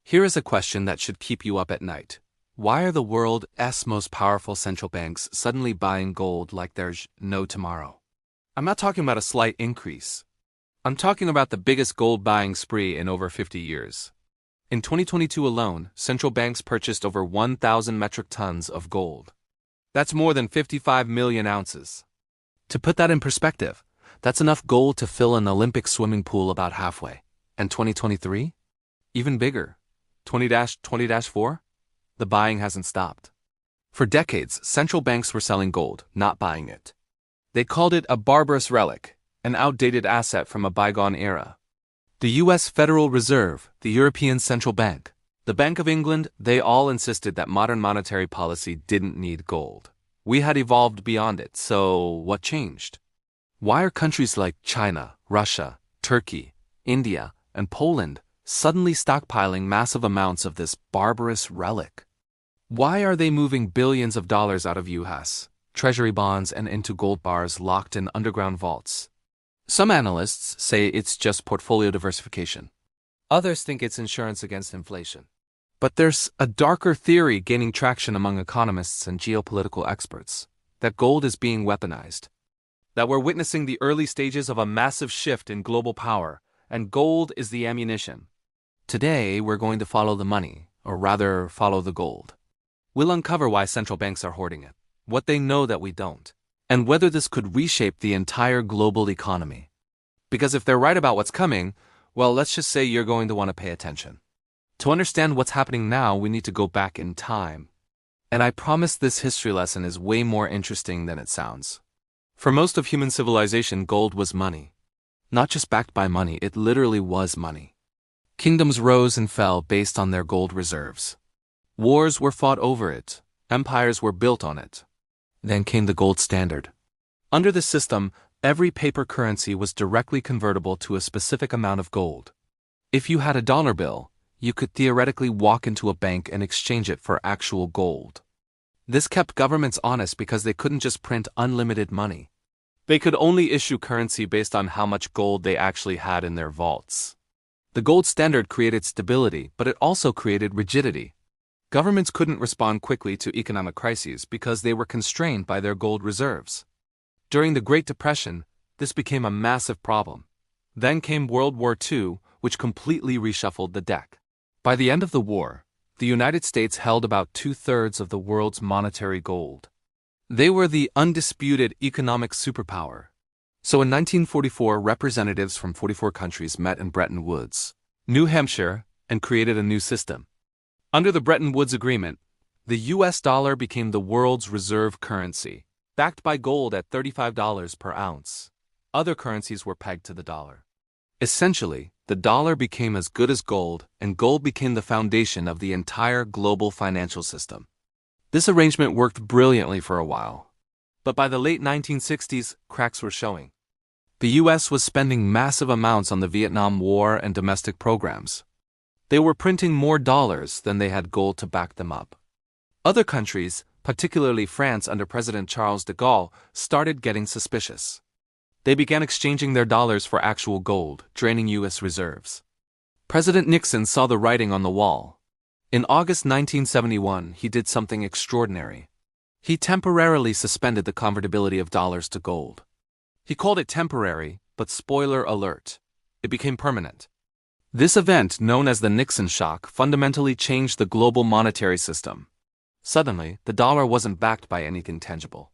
Here is a question that should keep you up at night. Why are the world's most powerful central banks suddenly buying gold like there's no tomorrow? I'm not talking about a slight increase. I'm talking about the biggest gold buying spree in over 50 years. In 2022 alone, central banks purchased over 1,000 metric tons of gold. That's more than 55 million ounces. To put that in perspective, that's enough gold to fill an Olympic swimming pool about halfway. And 2023? Even bigger. 20-20-4? The buying hasn't stopped. For decades, central banks were selling gold, not buying it. They called it a barbarous relic, an outdated asset from a bygone era. The US Federal Reserve, the European Central Bank, the Bank of England, they all insisted that modern monetary policy didn't need gold. We had evolved beyond it, so what changed? Why are countries like China, Russia, Turkey, India, and Poland suddenly stockpiling massive amounts of this barbarous relic? Why are they moving billions of dollars out of US Treasury bonds and into gold bars locked in underground vaults? Some analysts say it's just portfolio diversification. Others think it's insurance against inflation. But there's a darker theory gaining traction among economists and geopolitical experts, that gold is being weaponized. That we're witnessing the early stages of a massive shift in global power, and gold is the ammunition. Today, we're going to follow the money, or rather, follow the gold. We'll uncover why central banks are hoarding it, what they know that we don't, and whether this could reshape the entire global economy. Because if they're right about what's coming, well, let's just say you're going to want to pay attention. To understand what's happening now, we need to go back in time. And I promise this history lesson is way more interesting than it sounds. For most of human civilization, gold was money. Not just backed by money, it literally was money. Kingdoms rose and fell based on their gold reserves. Wars were fought over it. Empires were built on it. Then came the gold standard. Under this system, every paper currency was directly convertible to a specific amount of gold. If you had a dollar bill, you could theoretically walk into a bank and exchange it for actual gold. This kept governments honest because they couldn't just print unlimited money. They could only issue currency based on how much gold they actually had in their vaults. The gold standard created stability, but it also created rigidity. Governments couldn't respond quickly to economic crises because they were constrained by their gold reserves. During the Great Depression, this became a massive problem. Then came World War II, which completely reshuffled the deck. By the end of the war, the United States held about 2/3 of the world's monetary gold. They were the undisputed economic superpower. So in 1944, representatives from 44 countries met in Bretton Woods, New Hampshire, and created a new system. Under the Bretton Woods Agreement, the US dollar became the world's reserve currency, backed by gold at $35 per ounce. Other currencies were pegged to the dollar. Essentially, the dollar became as good as gold, and gold became the foundation of the entire global financial system. This arrangement worked brilliantly for a while. But by the late 1960s, cracks were showing. The US was spending massive amounts on the Vietnam War and domestic programs. They were printing more dollars than they had gold to back them up. Other countries, particularly France under President Charles de Gaulle, started getting suspicious. They began exchanging their dollars for actual gold, draining US reserves. President Nixon saw the writing on the wall. In August 1971, he did something extraordinary. He temporarily suspended the convertibility of dollars to gold. He called it temporary, but spoiler alert, it became permanent. This event, known as the Nixon shock, fundamentally changed the global monetary system. Suddenly, the dollar wasn't backed by anything tangible.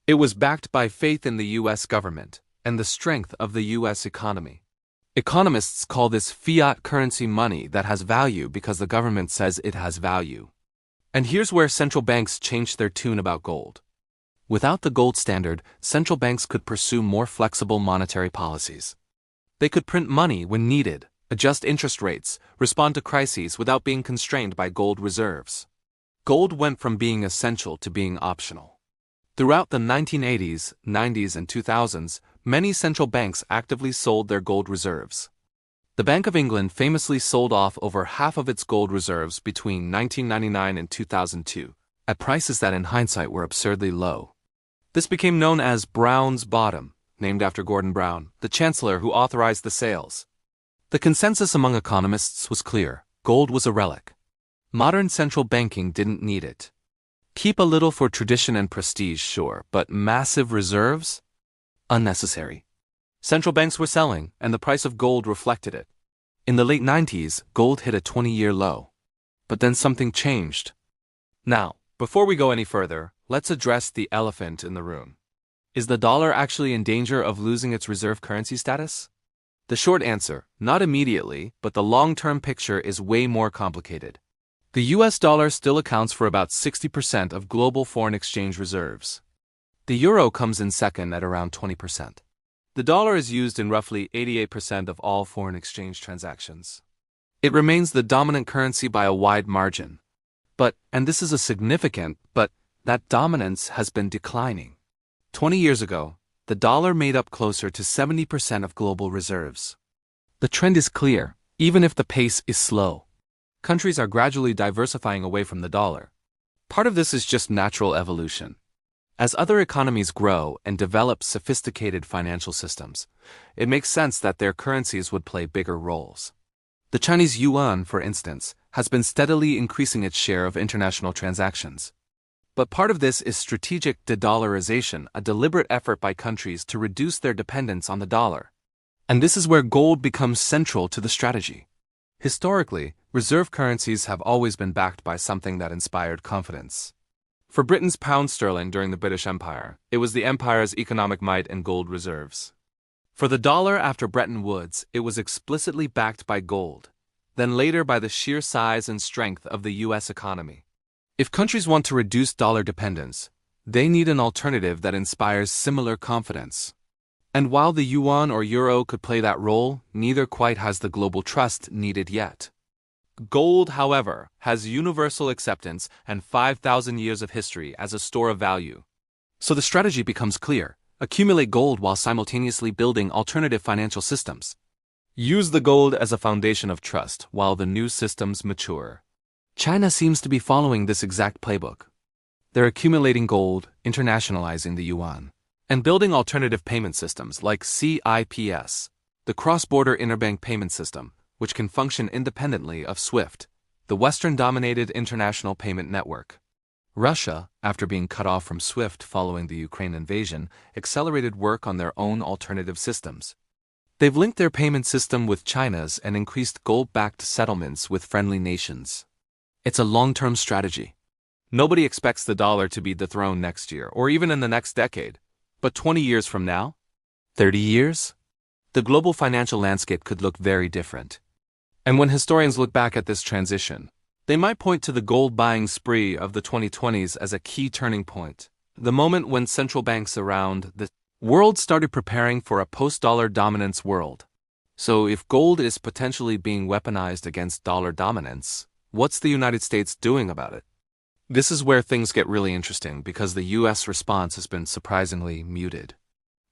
It was backed by faith in the US government and the strength of the US economy. Economists call this fiat currency money that has value because the government says it has value. And here's where central banks changed their tune about gold. Without the gold standard, central banks could pursue more flexible monetary policies. They could print money when needed, adjust interest rates, respond to crises without being constrained by gold reserves. Gold went from being essential to being optional. Throughout the 1980s, 90s, and 2000s, many central banks actively sold their gold reserves. The Bank of England famously sold off over half of its gold reserves between 1999 and 2002, at prices that in hindsight were absurdly low. This became known as Brown's Bottom, named after Gordon Brown, the chancellor who authorized the sales. The consensus among economists was clear. Gold was a relic. Modern central banking didn't need it. Keep a little for tradition and prestige, sure, but massive reserves? Unnecessary. Central banks were selling, and the price of gold reflected it. In the late 90s, gold hit a 20-year low. But then something changed. Now, before we go any further, let's address the elephant in the room. Is the dollar actually in danger of losing its reserve currency status? The short answer, not immediately, but the long-term picture is way more complicated. The US dollar still accounts for about 60% of global foreign exchange reserves. The euro comes in second at around 20%. The dollar is used in roughly 88% of all foreign exchange transactions. It remains the dominant currency by a wide margin. But, and this is a significant, but that dominance has been declining. 20 years ago, the dollar made up closer to 70% of global reserves. The trend is clear, even if the pace is slow. Countries are gradually diversifying away from the dollar. Part of this is just natural evolution. As other economies grow and develop sophisticated financial systems, it makes sense that their currencies would play bigger roles. The Chinese yuan, for instance, has been steadily increasing its share of international transactions. But part of this is strategic de-dollarization, a deliberate effort by countries to reduce their dependence on the dollar. And this is where gold becomes central to the strategy. Historically, reserve currencies have always been backed by something that inspired confidence. For Britain's pound sterling during the British Empire, it was the empire's economic might and gold reserves. For the dollar after Bretton Woods, it was explicitly backed by gold, then later by the sheer size and strength of the US economy. If countries want to reduce dollar dependence, they need an alternative that inspires similar confidence. And while the yuan or euro could play that role, neither quite has the global trust needed yet. Gold, however, has universal acceptance and 5,000 years of history as a store of value. So the strategy becomes clear: accumulate gold while simultaneously building alternative financial systems. Use the gold as a foundation of trust while the new systems mature. China seems to be following this exact playbook. They're accumulating gold, internationalizing the yuan, and building alternative payment systems like CIPS, the cross-border interbank payment system, which can function independently of SWIFT, the Western-dominated international payment network. Russia, after being cut off from SWIFT following the Ukraine invasion, accelerated work on their own alternative systems. They've linked their payment system with China's and increased gold-backed settlements with friendly nations. It's a long-term strategy. Nobody expects the dollar to be dethroned next year, or even in the next decade. But 20 years from now? 30 years? The global financial landscape could look very different. And when historians look back at this transition, they might point to the gold-buying spree of the 2020s as a key turning point, the moment when central banks around the world started preparing for a post-dollar dominance world. So if gold is potentially being weaponized against dollar dominance, what's the United States doing about it? This is where things get really interesting because the US response has been surprisingly muted.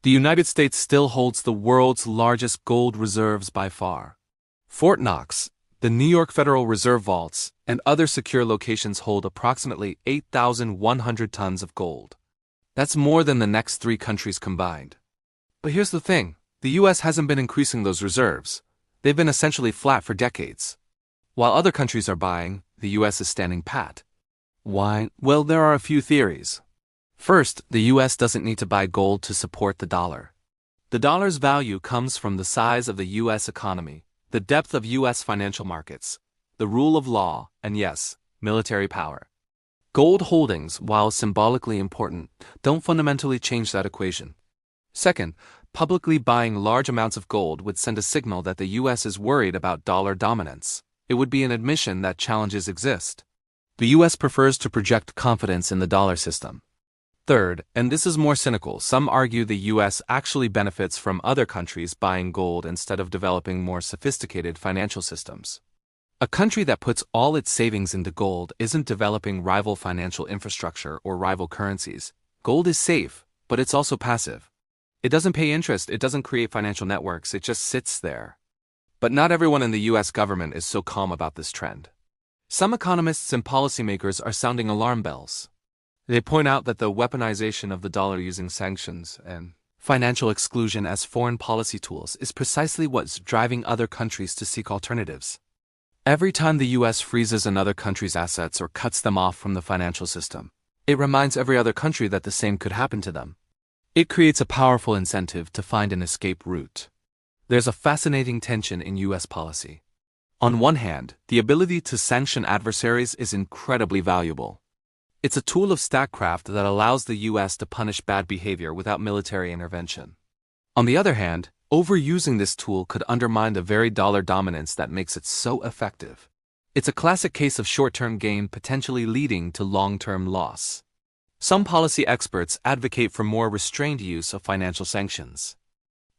The United States still holds the world's largest gold reserves by far. Fort Knox, the New York Federal Reserve vaults, and other secure locations hold approximately 8,100 tons of gold. That's more than the next 3 countries combined. But here's the thing, the US hasn't been increasing those reserves. They've been essentially flat for decades. While other countries are buying, the US is standing pat. Why? Well, there are a few theories. First, the US doesn't need to buy gold to support the dollar. The dollar's value comes from the size of the US economy, the depth of US financial markets, the rule of law, and yes, military power. Gold holdings, while symbolically important, don't fundamentally change that equation. Second, publicly buying large amounts of gold would send a signal that the US is worried about dollar dominance. It would be an admission that challenges exist. The US prefers to project confidence in the dollar system. Third, and this is more cynical, some argue the US actually benefits from other countries buying gold instead of developing more sophisticated financial systems. A country that puts all its savings into gold isn't developing rival financial infrastructure or rival currencies. Gold is safe, but it's also passive. It doesn't pay interest, it doesn't create financial networks, it just sits there. But not everyone in the US government is so calm about this trend. Some economists and policymakers are sounding alarm bells. They point out that the weaponization of the dollar using sanctions and financial exclusion as foreign policy tools is precisely what's driving other countries to seek alternatives. Every time the US freezes another country's assets or cuts them off from the financial system, it reminds every other country that the same could happen to them. It creates a powerful incentive to find an escape route. There's a fascinating tension in US policy. On one hand, the ability to sanction adversaries is incredibly valuable. It's a tool of statecraft that allows the US to punish bad behavior without military intervention. On the other hand, overusing this tool could undermine the very dollar dominance that makes it so effective. It's a classic case of short-term gain potentially leading to long-term loss. Some policy experts advocate for more restrained use of financial sanctions.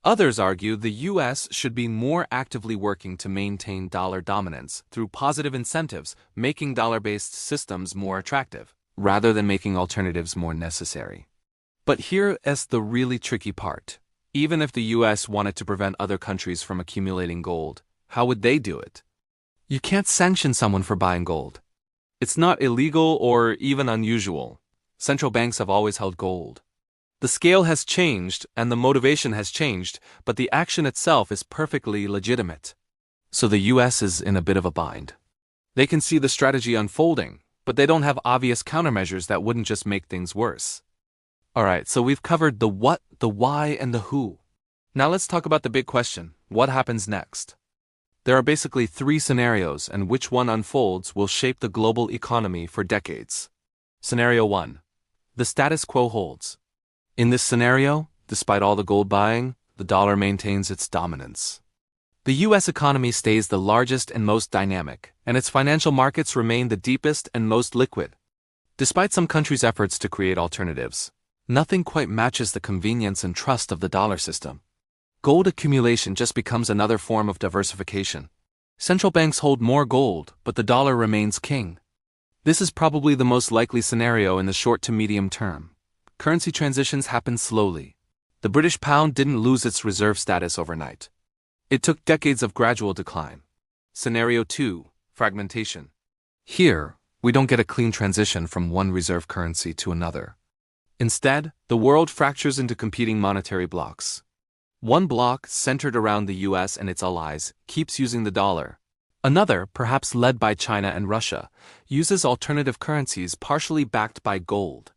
Others argue the US should be more actively working to maintain dollar dominance through positive incentives, making dollar-based systems more attractive, rather than making alternatives more necessary. But here is the really tricky part. Even if the US wanted to prevent other countries from accumulating gold, how would they do it? You can't sanction someone for buying gold. It's not illegal or even unusual. Central banks have always held gold. The scale has changed and the motivation has changed, but the action itself is perfectly legitimate. So the US is in a bit of a bind. They can see the strategy unfolding, but they don't have obvious countermeasures that wouldn't just make things worse. Alright, so we've covered the what, the why, and the who. Now let's talk about the big question: what happens next? There are basically three scenarios, and which one unfolds will shape the global economy for decades. Scenario 1. The status quo holds. In this scenario, despite all the gold buying, the dollar maintains its dominance. The US economy stays the largest and most dynamic, and its financial markets remain the deepest and most liquid. Despite some countries' efforts to create alternatives, nothing quite matches the convenience and trust of the dollar system. Gold accumulation just becomes another form of diversification. Central banks hold more gold, but the dollar remains king. This is probably the most likely scenario in the short to medium term. Currency transitions happen slowly. The British pound didn't lose its reserve status overnight. It took decades of gradual decline. Scenario 2. Fragmentation. Here, we don't get a clean transition from one reserve currency to another. Instead, the world fractures into competing monetary blocks. One bloc, centered around the US and its allies, keeps using the dollar. Another, perhaps led by China and Russia, uses alternative currencies partially backed by gold.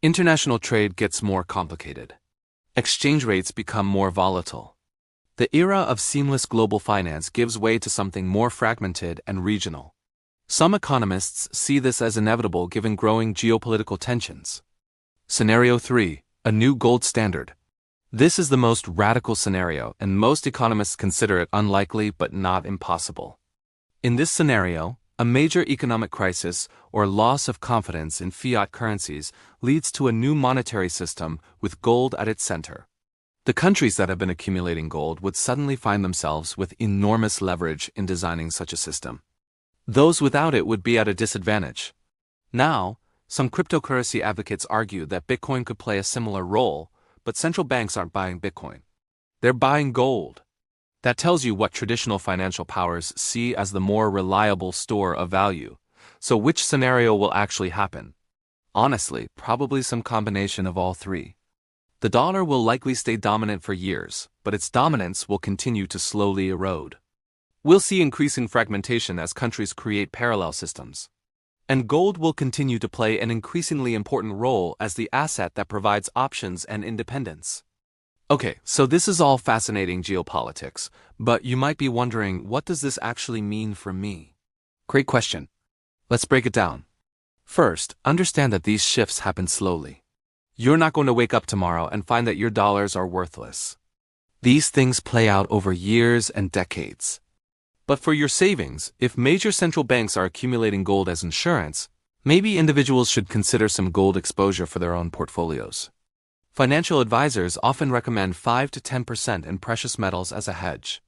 International trade gets more complicated. Exchange rates become more volatile. The era of seamless global finance gives way to something more fragmented and regional. Some economists see this as inevitable given growing geopolitical tensions. Scenario 3. A new gold standard. This is the most radical scenario, and most economists consider it unlikely but not impossible. In this scenario, a major economic crisis or loss of confidence in fiat currencies leads to a new monetary system with gold at its center. The countries that have been accumulating gold would suddenly find themselves with enormous leverage in designing such a system. Those without it would be at a disadvantage. Now, some cryptocurrency advocates argue that Bitcoin could play a similar role, but central banks aren't buying Bitcoin. They're buying gold. That tells you what traditional financial powers see as the more reliable store of value. So which scenario will actually happen? Honestly, probably some combination of all three. The dollar will likely stay dominant for years, but its dominance will continue to slowly erode. We'll see increasing fragmentation as countries create parallel systems. And gold will continue to play an increasingly important role as the asset that provides options and independence. Okay, so this is all fascinating geopolitics, but you might be wondering, what does this actually mean for me? Great question. Let's break it down. First, understand that these shifts happen slowly. You're not going to wake up tomorrow and find that your dollars are worthless. These things play out over years and decades. But for your savings, if major central banks are accumulating gold as insurance, maybe individuals should consider some gold exposure for their own portfolios. Financial advisors often recommend 5 to 10% in precious metals as a hedge.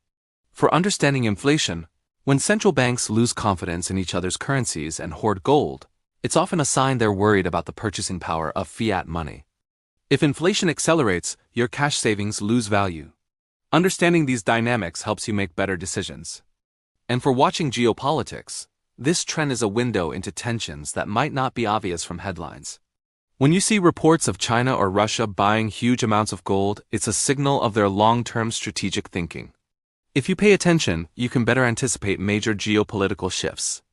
For understanding inflation, when central banks lose confidence in each other's currencies and hoard gold, it's often a sign they're worried about the purchasing power of fiat money. If inflation accelerates, your cash savings lose value. Understanding these dynamics helps you make better decisions. And for watching geopolitics, this trend is a window into tensions that might not be obvious from headlines. When you see reports of China or Russia buying huge amounts of gold, it's a signal of their long-term strategic thinking. If you pay attention, you can better anticipate major geopolitical shifts.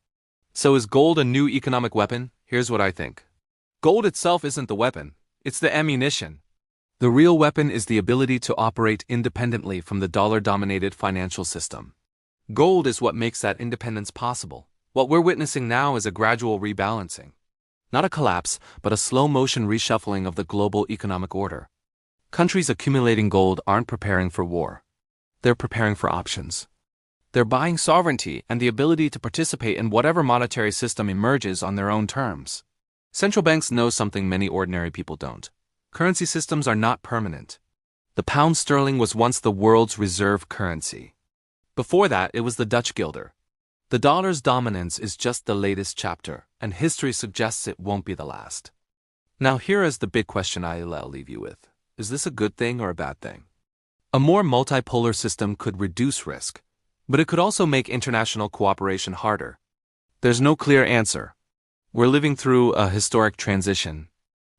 So is gold a new economic weapon? Here's what I think. Gold itself isn't the weapon, it's the ammunition. The real weapon is the ability to operate independently from the dollar-dominated financial system. Gold is what makes that independence possible. What we're witnessing now is a gradual rebalancing. Not a collapse, but a slow-motion reshuffling of the global economic order. Countries accumulating gold aren't preparing for war. They're preparing for options. They're buying sovereignty and the ability to participate in whatever monetary system emerges on their own terms. Central banks know something many ordinary people don't. Currency systems are not permanent. The pound sterling was once the world's reserve currency. Before that, it was the Dutch guilder. The dollar's dominance is just the latest chapter, and history suggests it won't be the last. Now here is the big question I'll leave you with. Is this a good thing or a bad thing? A more multipolar system could reduce risk, but it could also make international cooperation harder. There's no clear answer. We're living through a historic transition.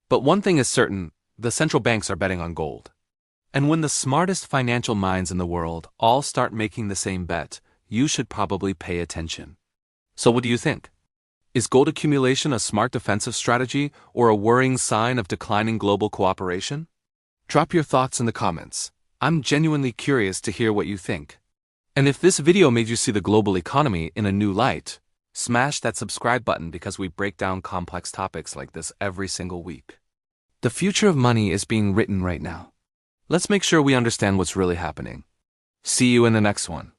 But one thing is certain, the central banks are betting on gold. And when the smartest financial minds in the world all start making the same bet, you should probably pay attention. So what do you think? Is gold accumulation a smart defensive strategy or a worrying sign of declining global cooperation? Drop your thoughts in the comments. I'm genuinely curious to hear what you think. And if this video made you see the global economy in a new light, smash that subscribe button because we break down complex topics like this every single week. The future of money is being written right now. Let's make sure we understand what's really happening. See you in the next one.